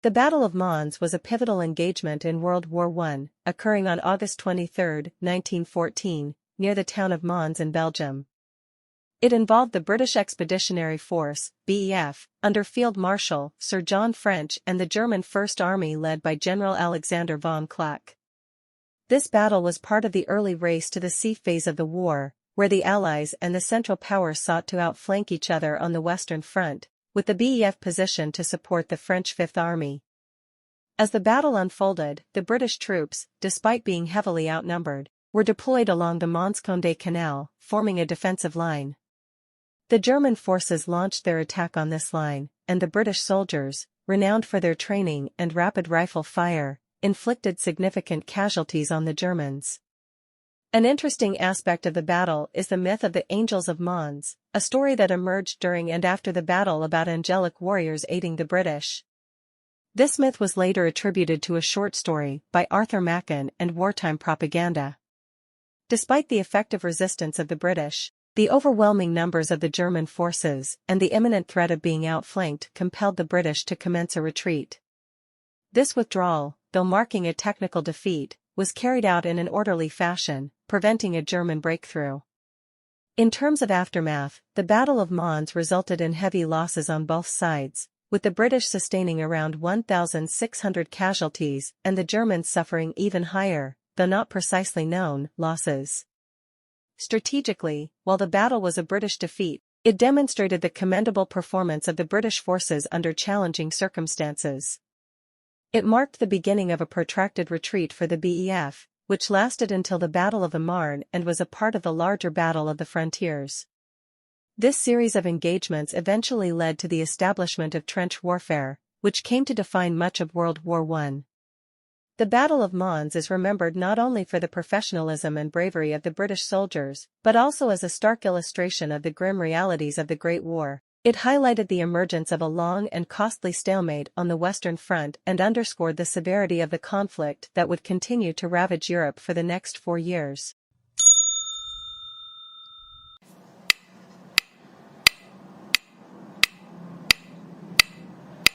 The Battle of Mons was a pivotal engagement in World War I, occurring on August 23, 1914, near the town of Mons in Belgium. It involved the British Expeditionary Force, BEF, under Field Marshal Sir John French and the German First Army led by General Alexander von Kluck. This battle was part of the early race to the sea phase of the war, where the Allies and the Central Powers sought to outflank each other on the Western Front, with the BEF positioned to support the French Fifth Army. As the battle unfolded, the British troops, despite being heavily outnumbered, were deployed along the Mons-Condé Canal, forming a defensive line. The German forces launched their attack on this line, and the British soldiers, renowned for their training and rapid rifle fire, inflicted significant casualties on the Germans. An interesting aspect of the battle is the myth of the Angels of Mons, a story that emerged during and after the battle about angelic warriors aiding the British. This myth was later attributed to a short story by Arthur Machen and wartime propaganda. Despite the effective resistance of the British, the overwhelming numbers of the German forces and the imminent threat of being outflanked compelled the British to commence a retreat. This withdrawal, though marking a technical defeat, was carried out in an orderly fashion, preventing a German breakthrough. In terms of aftermath, the Battle of Mons resulted in heavy losses on both sides, with the British sustaining around 1,600 casualties and the Germans suffering even higher, though not precisely known, losses. Strategically, while the battle was a British defeat, it demonstrated the commendable performance of the British forces under challenging circumstances. It marked the beginning of a protracted retreat for the BEF, which lasted until the Battle of the Marne and was a part of the larger Battle of the Frontiers. This series of engagements eventually led to the establishment of trench warfare, which came to define much of World War I. The Battle of Mons is remembered not only for the professionalism and bravery of the British soldiers, but also as a stark illustration of the grim realities of the Great War. It highlighted the emergence of a long and costly stalemate on the Western Front and underscored the severity of the conflict that would continue to ravage Europe for the next 4 years.